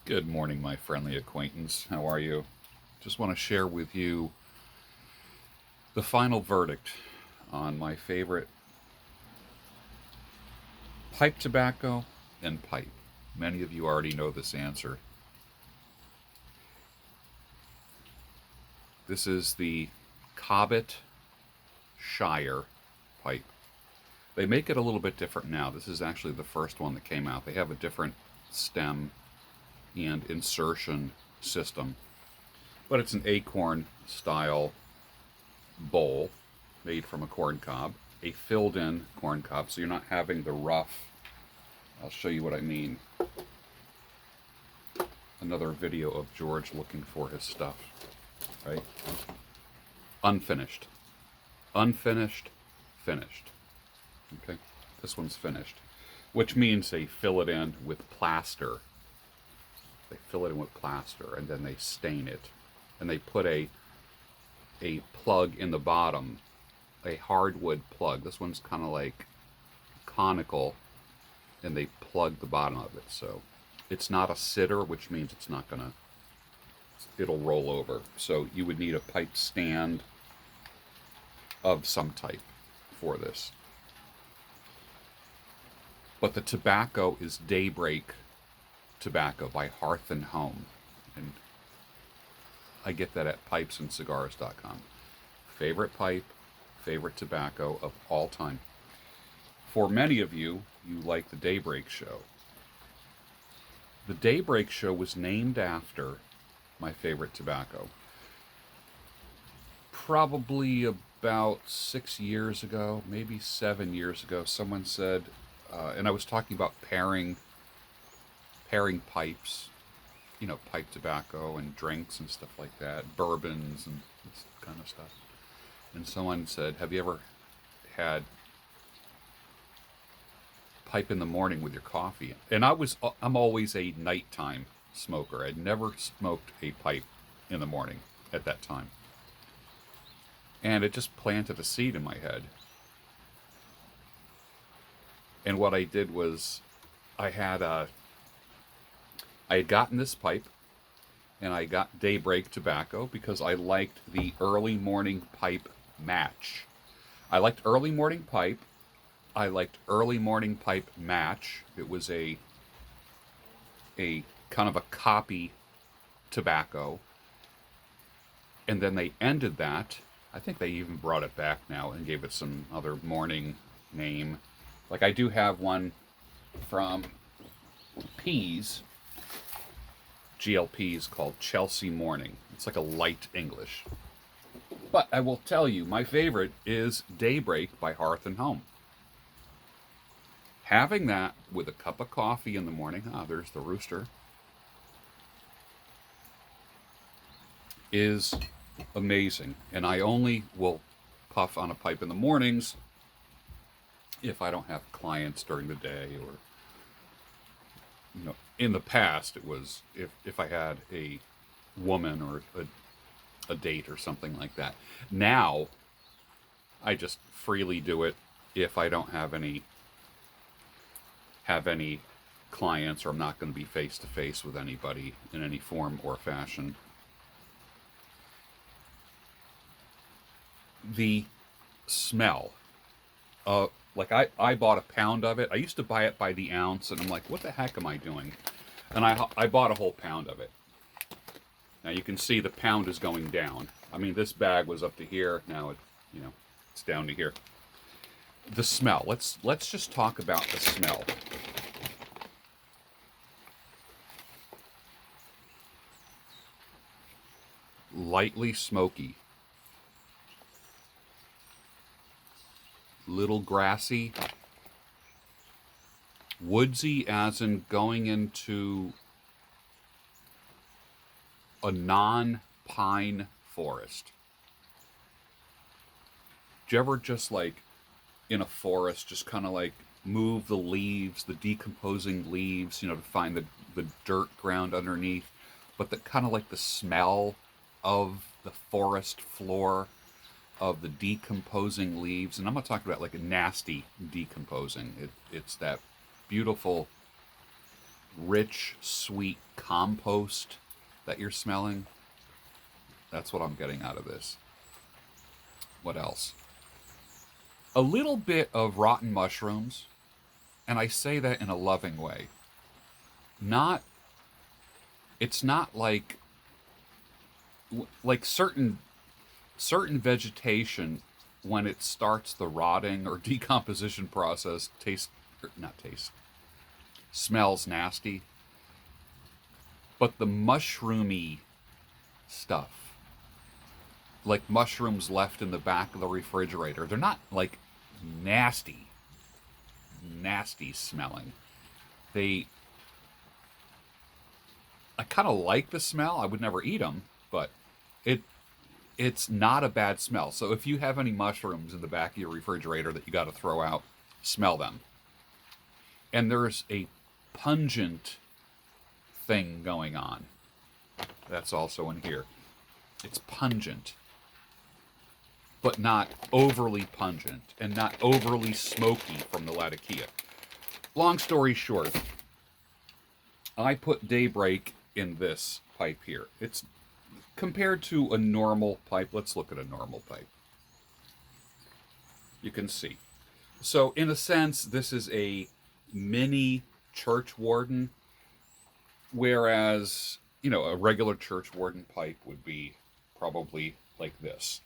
Good morning, my friendly acquaintance. How are you? Just want to share with you the final verdict on my favorite pipe tobacco and pipe. Many of you already know this answer. This is the Cobbit Shire pipe. They make it a little bit different now. This is actually the first one that came out. They have a different stem and insertion system, but it's an acorn style bowl made from a corn cob, a filled in corn cob, so you're not having the rough. I'll show you what I mean. Another video of George looking for his stuff, right? Unfinished. Unfinished, finished. Okay, this one's finished, which means they fill it in with plaster. They fill it in with plaster and then they stain it, and they put a plug in the bottom, a hardwood plug. This one's kind of like conical, and they plug the bottom of it, so it's not a sitter, which means it's not gonna, it'll roll over. So you would need a pipe stand of some type for this. But the tobacco is Daybreak tobacco by Hearth and Home, and I get that at pipesandcigars.com. Favorite pipe, favorite tobacco of all time. For many of you, you like the Daybreak show. The Daybreak show was named after my favorite tobacco. Probably about 6 years ago, maybe 7 years ago, someone said, and I was talking about pairing pipes, you know, pipe tobacco and drinks and stuff like that, bourbons and this kind of stuff. And someone said, have you ever had pipe in the morning with your coffee? And I'm always a nighttime smoker. I'd never smoked a pipe in the morning at that time. And it just planted a seed in my head. And what I did was I had gotten this pipe, and I got Daybreak tobacco because I liked the early morning pipe match. I liked early morning pipe. I liked early morning pipe match. It was a kind of a copy tobacco. And then they ended that. I think they even brought it back now and gave it some other morning name. Like I do have one from Peas, GLPs, called Chelsea Morning. It's like a light English. But I will tell you, my favorite is Daybreak by Hearth and Home. Having that with a cup of coffee in the morning, there's the rooster, is amazing. And I only will puff on a pipe in the mornings if I don't have clients during the day, or, you know, in the past it was if I had a woman or a date or something like that. Now I just freely do it if I don't have any clients, or I'm not going to be face to face with anybody in any form or fashion. The smell, like I bought a pound of it. I used to buy it by the ounce, and I'm like, what the heck am I doing? And I bought a whole pound of it. Now you can see the pound is going down. I mean, this bag was up to here. Now it's down to here. The smell. Let's just talk about the smell. Lightly smoky. Little grassy. Woodsy, as in going into a non-pine forest. Do you ever just like in a forest just kind of like move the leaves, the decomposing leaves, to find the dirt ground underneath, but the kind of like the smell of the forest floor, of the decomposing leaves. And I'm not talking about like a nasty decomposing. It's that beautiful rich, sweet compost that you're smelling. That's what I'm getting out of this. What else? A little bit of rotten mushrooms, and I say that in a loving way. Not, it's not like certain vegetation when it starts the rotting or decomposition process tastes, or not taste, smells nasty. But the mushroomy stuff, like mushrooms left in the back of the refrigerator, they're not like nasty, nasty smelling. They, I kind of like the smell. I would never eat them, but it it's not a bad smell. So if you have any mushrooms in the back of your refrigerator that you got to throw out, smell them. And there's a pungent thing going on. That's also in here. It's pungent, but not overly pungent and not overly smoky from the Latakia. Long story short, I put Daybreak in this pipe here. It's compared to a normal pipe. Let's look at a normal pipe. You can see. So in a sense, this is a mini church warden, whereas, you know, a regular church warden pipe would be probably like this.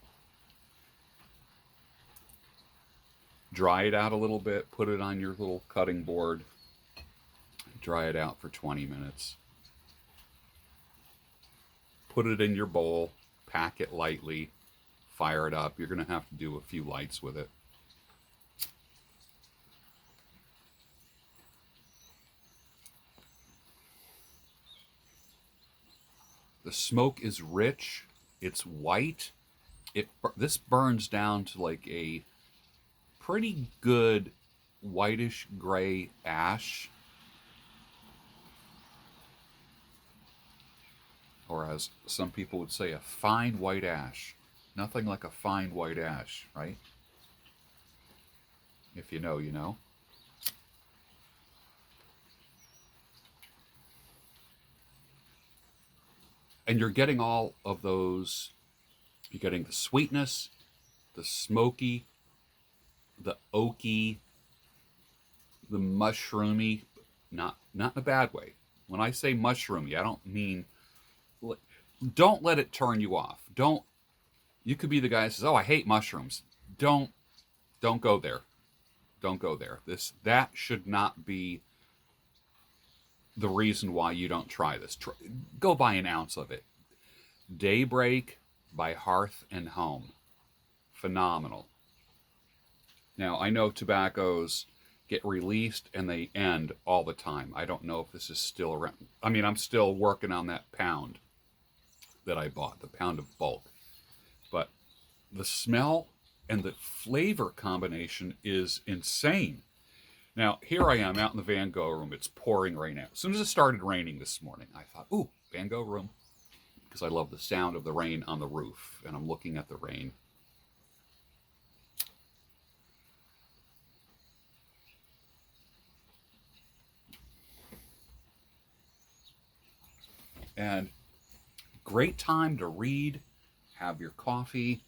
Dry it out a little bit, put it on your little cutting board, dry it out for 20 minutes. Put it in your bowl, pack it lightly, fire it up. You're going to have to do a few lights with it. The smoke is rich. It's white. This burns down to like a pretty good whitish gray ash. Or as some people would say, a fine white ash. Nothing like a fine white ash, right? If you know, you know. And you're getting all of those. You're getting the sweetness, the smoky, the oaky, the mushroomy, not in a bad way. When I say mushroomy, I don't mean, don't let it turn you off. You could be the guy that says, "Oh, I hate mushrooms." Don't go there. Don't go there. That should not be the reason why you don't try this. Go buy an ounce of it. Daybreak by Hearth and Home. Phenomenal. Now, I know tobaccos get released and they end all the time. I don't know if this is still around. I mean, I'm still working on that pound that I bought, the pound of bulk. But the smell and the flavor combination is insane. Now, here I am out in the Van Gogh room. It's pouring right now. As soon as it started raining this morning, I thought, ooh, Van Gogh room. Because I love the sound of the rain on the roof. And I'm looking at the rain. And great time to read, have your coffee.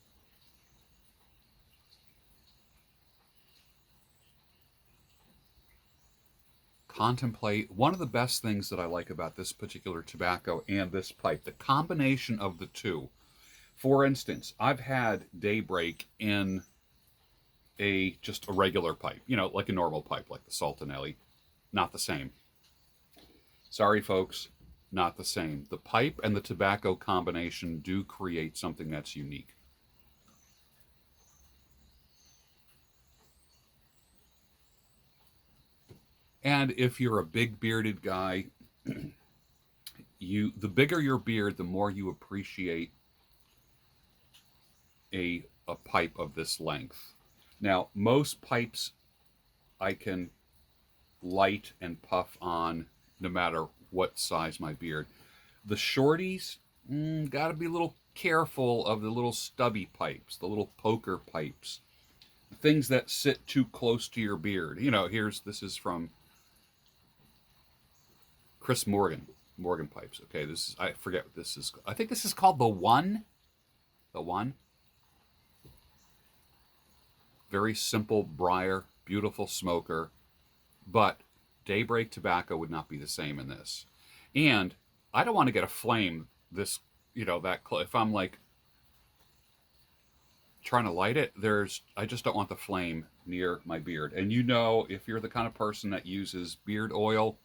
Contemplate. One of the best things that I like about this particular tobacco and this pipe, the combination of the two. For instance, I've had Daybreak in just a regular pipe, you know, like a normal pipe, like the Saltinelli. Not the same. Sorry, folks, not the same. The pipe and the tobacco combination do create something that's unique. And if you're a big bearded guy, the bigger your beard, the more you appreciate a pipe of this length. Now, most pipes I can light and puff on no matter what size my beard. The shorties, gotta be a little careful of the little stubby pipes, the little poker pipes, things that sit too close to your beard. You know, this is from Chris Morgan pipes. Okay, this is, I forget what this is. I think this is called the One. The One. Very simple briar, beautiful smoker, but Daybreak tobacco would not be the same in this. And I don't want to get a flame this, if I'm like trying to light it, I just don't want the flame near my beard. And if you're the kind of person that uses beard oil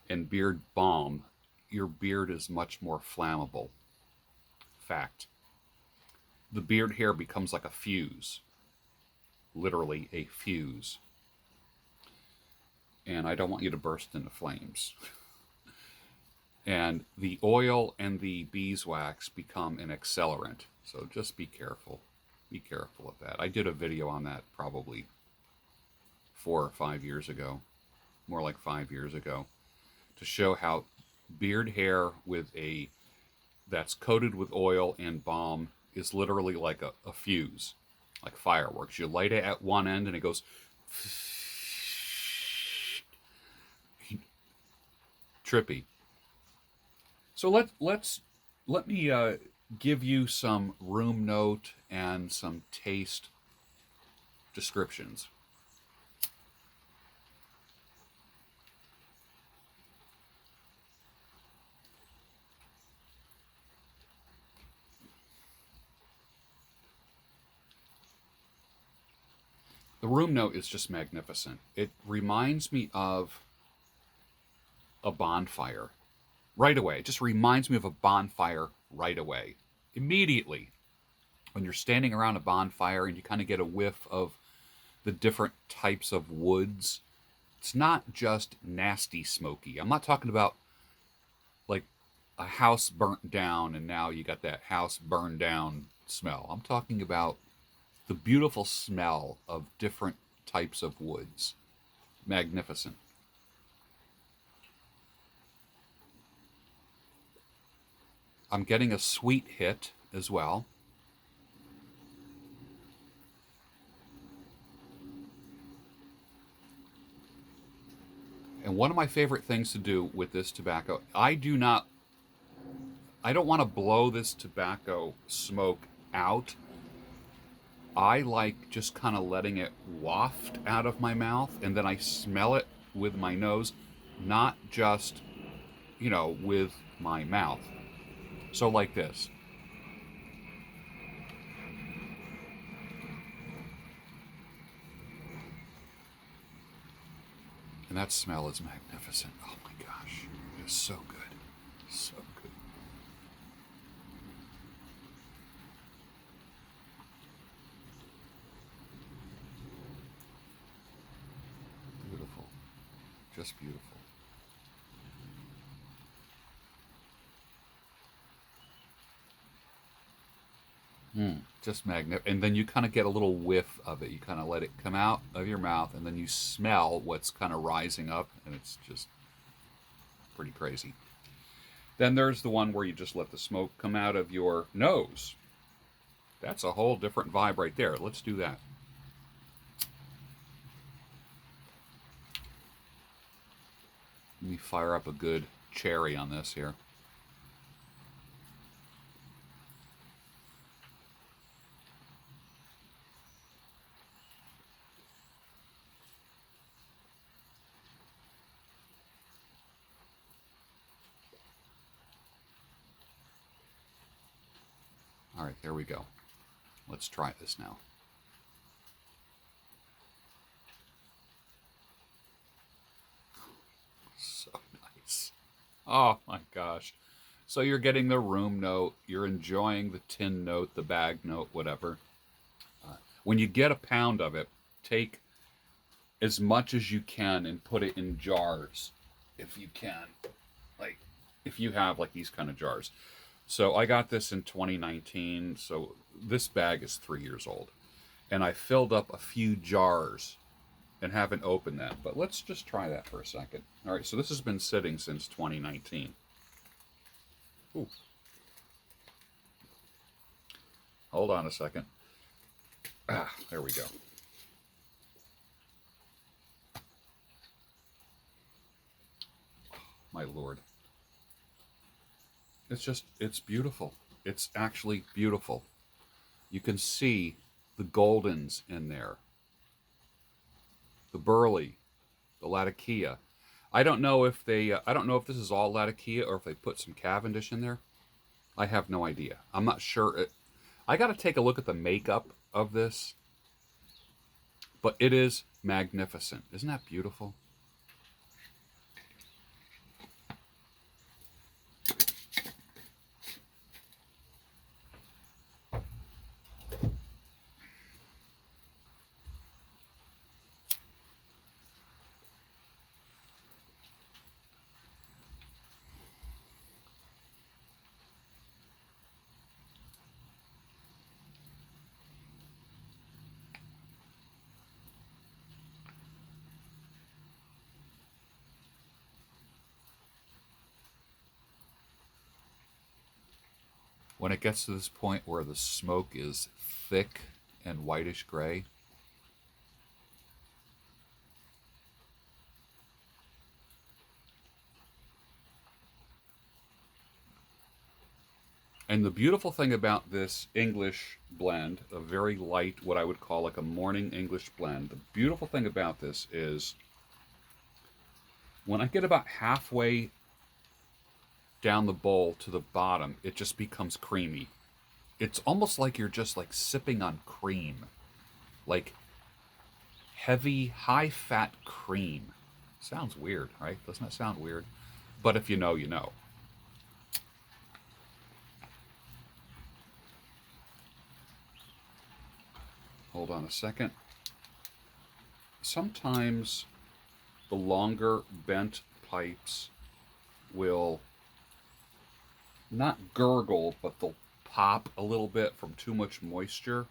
and beard balm, your beard is much more flammable. Fact. The beard hair becomes like a fuse. Literally a fuse. And I don't want you to burst into flames. And the oil and the beeswax become an accelerant. So just be careful. Be careful of that. I did a video on that probably 4 or 5 years ago. More like 5 years ago. To show how beard hair that's coated with oil and balm is literally like a fuse. Like fireworks. You light it at one end and it goes... trippy. So let me give you some room note and some taste descriptions. The room note is just magnificent. It reminds me of a bonfire right away. It just reminds me of a bonfire right away. Immediately, when you're standing around a bonfire and you kind of get a whiff of the different types of woods, it's not just nasty smoky. I'm not talking about like a house burnt down and now you got that house burned down smell. I'm talking about the beautiful smell of different types of woods. Magnificent. I'm getting a sweet hit as well. And one of my favorite things to do with this tobacco, I don't want to blow this tobacco smoke out. I like just kind of letting it waft out of my mouth, and then I smell it with my nose, not just, with my mouth. So like this. And that smell is magnificent. Oh my gosh. It's so good. So good. Beautiful. Just beautiful. Just magnificent. And then you kind of get a little whiff of it. You kind of let it come out of your mouth, and then you smell what's kind of rising up, and it's just pretty crazy. Then there's the one where you just let the smoke come out of your nose. That's a whole different vibe right there. Let's do that. Let me fire up a good cherry on this here. All right, there we go. Let's try this now. So nice. Oh my gosh. So you're getting the room note, you're enjoying the tin note, the bag note, whatever. When you get a pound of it, take as much as you can and put it in jars if you can. Like, if you have like these kind of jars. So I got this in 2019, so this bag is 3 years old. And I filled up a few jars and haven't opened that. But let's just try that for a second. All right, so this has been sitting since 2019. Ooh. Hold on a second. There we go. my lord. It's beautiful. It's actually beautiful. You can see the Goldens in there, the Burley, the Latakia. I don't know if I don't know if this is all Latakia or if they put some Cavendish in there. I have no idea. I'm not sure. I got to take a look at the makeup of this, but it is magnificent. Isn't that beautiful? When it gets to this point where the smoke is thick and whitish gray, and the beautiful thing about this English blend, a very light, what I would call like a morning English blend, the beautiful thing about this is when I get about halfway down the bowl to the bottom, it just becomes creamy. It's almost like you're just like sipping on cream, like heavy, high-fat cream. Sounds weird, right? Doesn't that sound weird? But if you know, you know. Hold on a second. Sometimes the longer bent pipes will not gurgle, but they'll pop a little bit from too much moisture.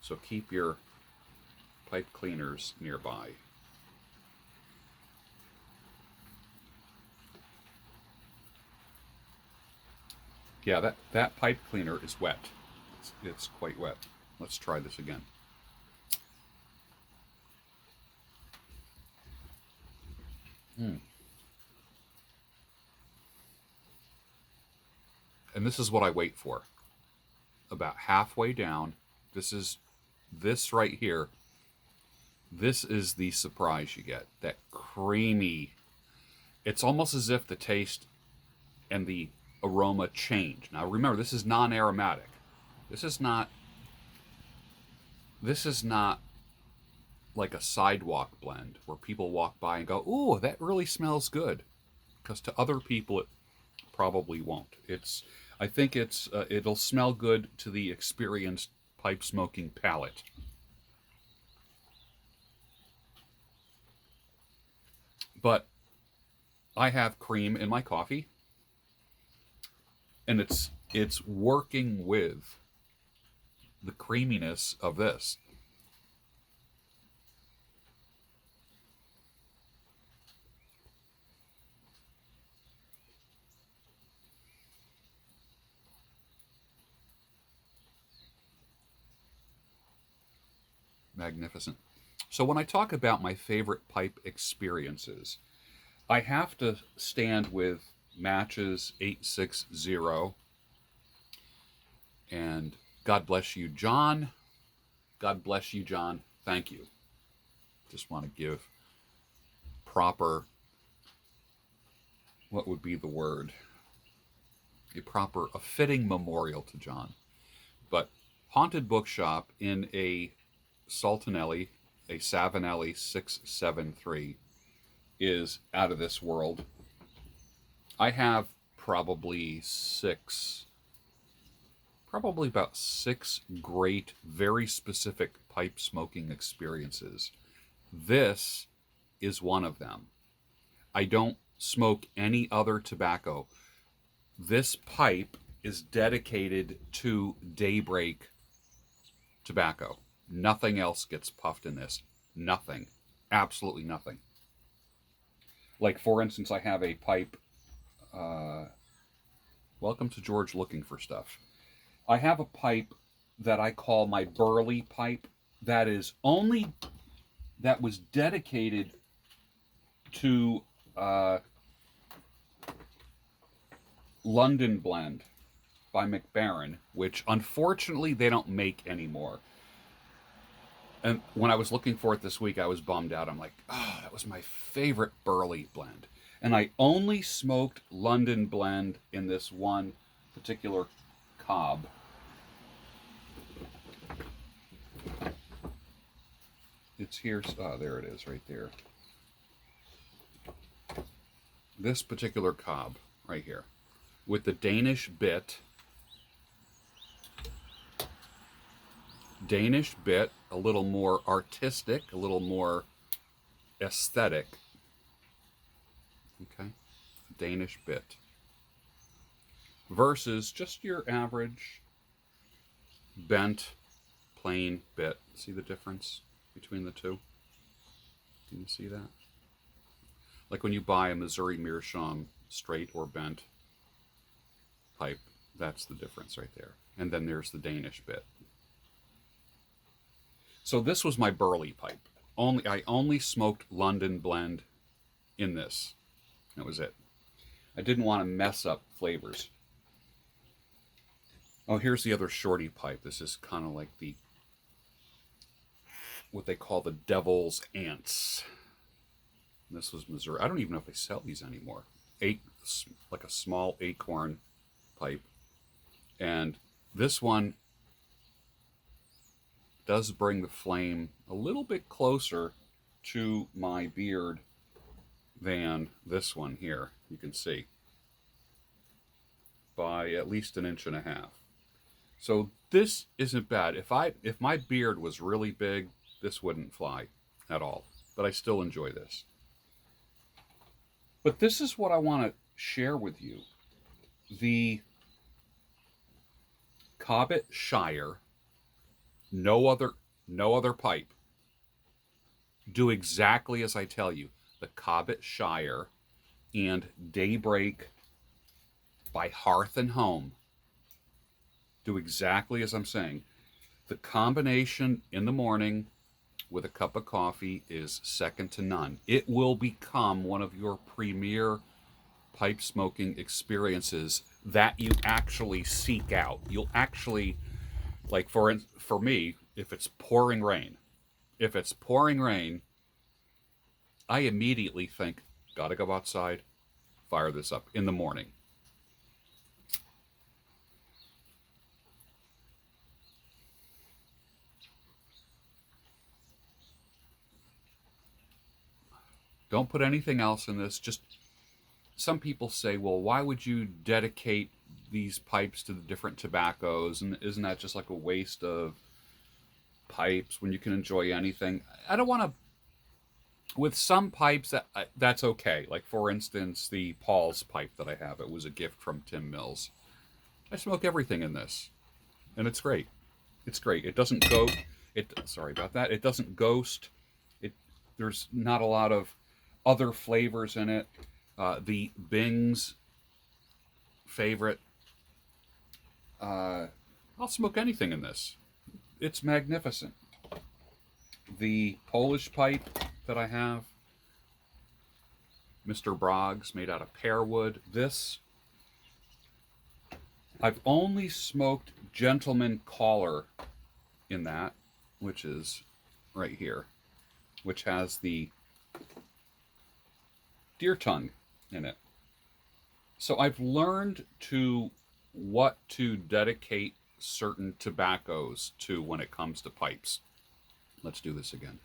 So keep your pipe cleaners nearby. Yeah, that pipe cleaner is wet. It's quite wet. Let's try this again. And this is what I wait for. About halfway down, this right here. This is the surprise you get. That creamy. It's almost as if the taste and the aroma change. Now remember, this is non-aromatic. This is not like a sidewalk blend where people walk by and go, "Ooh, that really smells good." Because to other people it probably won't. I think it'll smell good to the experienced pipe smoking palate. But I have cream in my coffee, and it's working with the creaminess of this. Magnificent. So when I talk about my favorite pipe experiences, I have to stand with Matches 860 and God bless you, John. God bless you, John. Thank you. Just want to give proper, what would be the word? A fitting memorial to John. But Haunted Bookshop in a Saltinelli, a Savinelli 673, is out of this world. I have probably about six great, very specific pipe smoking experiences. This is one of them. I don't smoke any other tobacco. This pipe is dedicated to Daybreak tobacco. Nothing else gets puffed in this. Nothing. Absolutely nothing. Like, for instance, I have a pipe. Welcome to George looking for stuff. I have a pipe that I call my Burley pipe that was dedicated to London Blend by McBaron, which unfortunately they don't make anymore. And when I was looking for it this week, I was bummed out. I'm like, oh, that was my favorite burley blend. And I only smoked London Blend in this one particular cob. It's here. Oh, there it is right there. This particular cob right here with the Danish bit. Danish bit, a little more artistic, a little more aesthetic. Okay, Danish bit versus just your average bent, plain bit. See the difference between the two? Can you see that? Like when you buy a Missouri Meerschaum straight or bent pipe, that's the difference right there. And then there's the Danish bit. So this was my burley pipe. I only smoked London Blend in this. That was it. I didn't want to mess up flavors. Oh, here's the other shorty pipe. This is kind of like what they call the Devil's Ants. This was Missouri. I don't even know if they sell these anymore. Like a small acorn pipe. And this one does bring the flame a little bit closer to my beard than this one here. You can see. By at least 1.5 inches. So this isn't bad. If my beard was really big, this wouldn't fly at all. But I still enjoy this. But this is what I want to share with you. The Cobbit Shire, no other pipe. Do exactly as I tell you. The Cobbit Shire and Daybreak by Hearth and Home. Do exactly as I'm saying. The combination in the morning with a cup of coffee is second to none. It will become one of your premier pipe smoking experiences that you actually seek out. You'll actually, like for me, if it's pouring rain, I immediately think, gotta go outside, fire this up in the morning. Don't put anything else in this. Just, some people say, well, why would you dedicate these pipes to the different tobaccos? And isn't that just like a waste of pipes when you can enjoy anything? I don't want to. With some pipes, that's okay. Like, for instance, the Paul's pipe that I have. It was a gift from Tim Mills. I smoke everything in this. And it's great. It's great. It doesn't go... Sorry about that. It doesn't ghost. There's not a lot of other flavors in it. The Bing's favorite. I'll smoke anything in this. It's magnificent. The Polish pipe that I have, Mr. Broggs, made out of pear wood. This, I've only smoked Gentleman Caller in that, which is right here, which has the deer tongue in it. So I've learned what to dedicate certain tobaccos to when it comes to pipes. Let's do this again.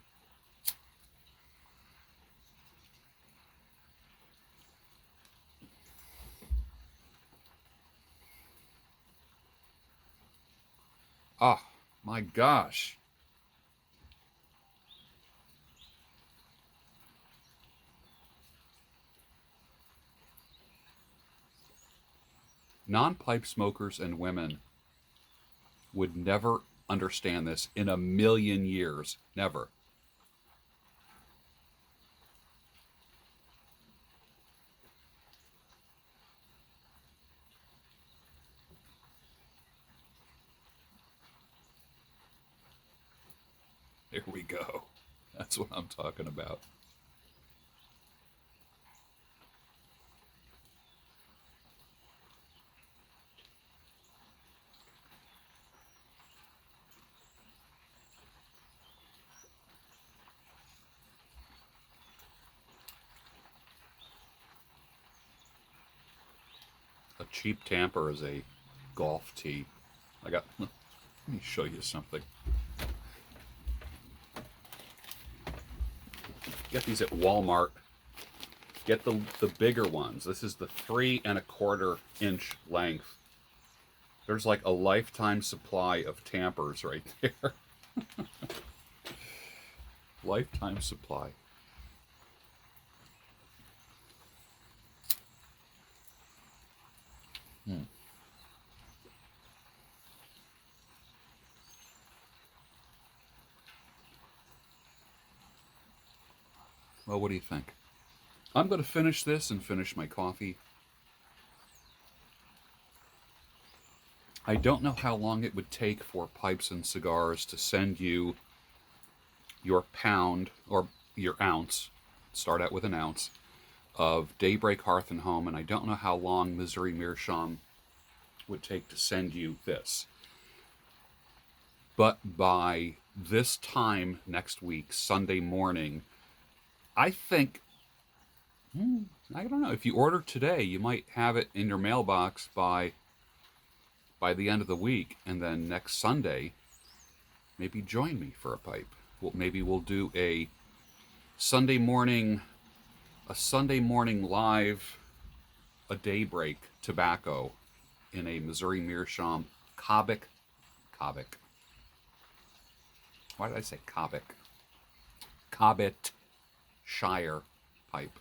Ah, my gosh. Non-pipe smokers and women would never understand this in a million years. Never. There we go. That's what I'm talking about. A cheap tamper is a golf tee. Let me show you something. Get these at Walmart. Get the bigger ones. This is the 3 1/4 inch length. There's like a lifetime supply of tampers right there. Lifetime supply. Well, what do you think? I'm going to finish this and finish my coffee. I don't know how long it would take for Pipes and Cigars to send you your pound or your ounce, start out with an ounce, of Daybreak Hearth and Home, and I don't know how long Missouri Meerschaum would take to send you this. But by this time next week, Sunday morning, I think, I don't know, if you order today, you might have it in your mailbox by the end of the week, and then next Sunday, maybe join me for a pipe. Maybe we'll do a Sunday morning live, a Daybreak tobacco in a Missouri Meerschaum Cobbit. Why did I say Cobbit? Cobbit Shire pipe.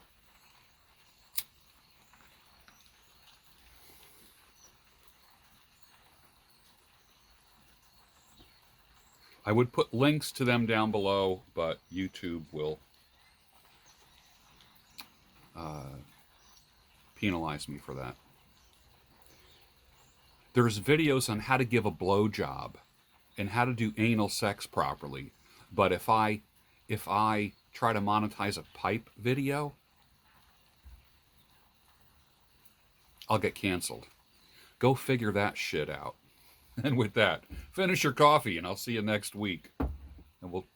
I would put links to them down below, but YouTube will penalize me for that. There's videos on how to give a blowjob and how to do anal sex properly, but if I try to monetize a pipe video, I'll get canceled. Go figure that shit out. And with that, finish your coffee, and I'll see you next week. And we'll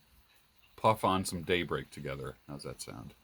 puff on some Daybreak together. How's that sound?